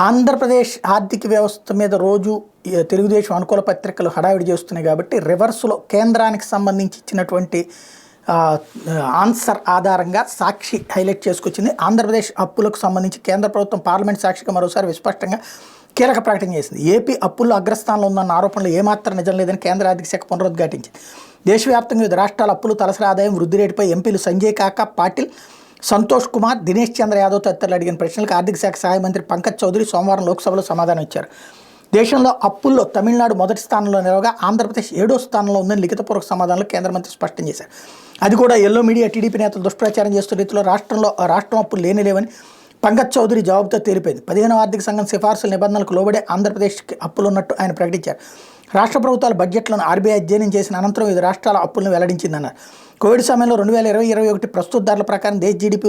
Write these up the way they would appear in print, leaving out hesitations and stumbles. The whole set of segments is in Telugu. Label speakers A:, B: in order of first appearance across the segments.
A: ఆంధ్రప్రదేశ్ ఆర్థిక వ్యవస్థ మీద రోజు తెలుగుదేశం అనుకూల పత్రికలు హడావిడి చేస్తున్నాయి కాబట్టి రివర్స్లో కేంద్రానికి సంబంధించి ఇచ్చినటువంటి ఆన్సర్ ఆధారంగా సాక్షి హైలైట్ చేసుకొచ్చింది. ఆంధ్రప్రదేశ్ అప్పులకు సంబంధించి కేంద్ర ప్రభుత్వం పార్లమెంట్ సాక్షిగా మరోసారి విస్పష్టంగా కీలక ప్రకటన చేసింది. ఏపీ అప్పుల్లో అగ్రస్థానంలో ఉందన్న ఆరోపణలు ఏమాత్రం నిజం లేదని కేంద్ర ఆర్థిక శాఖ పునరుద్ఘాటించింది. దేశవ్యాప్తంగా వివిధ రాష్ట్రాల అప్పులు, తలసరి ఆదాయం వృద్ధి రేటుపై ఎంపీలు సంజయ్ కాకా పాటిల్, సంతోష్ కుమార్, దినేష్ చంద్ర యాదవ్ తదితరులు అడిగిన ప్రశ్నలకు ఆర్థిక శాఖ సహాయ మంత్రి పంకజ్ చౌదరి సోమవారం లోక్సభలో సమాధానం ఇచ్చారు. దేశంలో అప్పుల్లో తమిళనాడు మొదటి స్థానంలో నిలవగా ఆంధ్రప్రదేశ్ 7వ స్థానంలో ఉందని లిఖితపూర్వక సమాధానంలో కేంద్ర మంత్రి స్పష్టం చేశారు. అది కూడా ఎల్లో మీడియా, టీడీపీ నేతలు దుష్ప్రచారం చేస్తున్న రీతిలో రాష్ట్రం అప్పులు లేనిలేవని పంకజ్ చౌదరి జవాబుతో తేలిపోయింది. 15వ ఆర్థిక సంఘం సిఫార్సుల నిబంధనలకు లోబడే ఆంధ్రప్రదేశ్కి అప్పులున్నట్టు ఆయన ప్రకటించారు. రాష్ట్ర ప్రభుత్వాల బడ్జెట్లను ఆర్బీఐ అధ్యయనం చేసిన అనంతరం వివిధ రాష్ట్రాల అప్పులను వెల్లడించిందన్నారు. కోవిడ్ సమయంలో 2020-21 ప్రస్తుత ధరల ప్రకారం దేశ జీడీపీ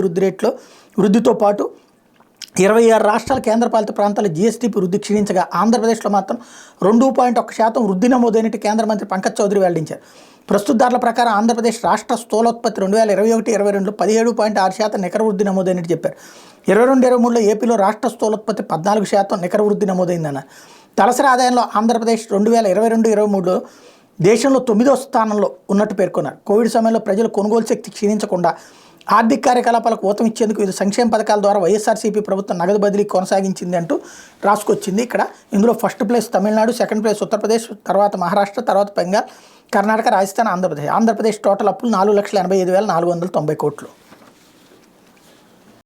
A: వృద్ధితో పాటు 26 రాష్ట్రాల కేంద్రపాలిత ప్రాంతాల జీఎస్టీపీ వృద్ధి క్షీణించగా ఆంధ్రప్రదేశ్లో మాత్రం 2.1% వృద్ధి నమోదైనట్టు కేంద్ర మంత్రి పంకజ్ చౌదరి వెల్లడించారు. ప్రస్తుత ధరల ప్రకారం ఆంధ్రప్రదేశ్ రాష్ట్ర స్థూలోత్పత్తి 2021-22లో 17.6% నికర వృద్ధి నమోదైనట్టు చెప్పారు. 22-23లో ఏపీలో రాష్ట్ర స్థూలోత్పత్తి 14% నికర వృద్ధి నమోదైందన్నారు. తలసరి ఆదాయంలో ఆంధ్రప్రదేశ్ 2022-23లో దేశంలో 9వ స్థానంలో ఉన్నట్టు పేర్కొన్నారు. కోవిడ్ సమయంలో ప్రజల కొనుగోలు శక్తి క్షీణించకుండా ఆర్థిక కార్యకలాపాలకు ఊతం ఇచ్చేందుకు వివిధ సంక్షేమ పథకాల ద్వారా వైఎస్ఆర్సీపీ ప్రభుత్వం నగదు బదిలీ కొనసాగించింది అంటూ రాసుకొచ్చింది. ఇక్కడ ఇందులో first place Tamil Nadu, second place Uttar Pradesh, తర్వాత మహారాష్ట్ర, తర్వాత బెంగాల్, కర్ణాటక, రాజస్థాన్, ఆంధ్రప్రదేశ్ టోటల్ అప్పులు 4,85,490 కోట్లు.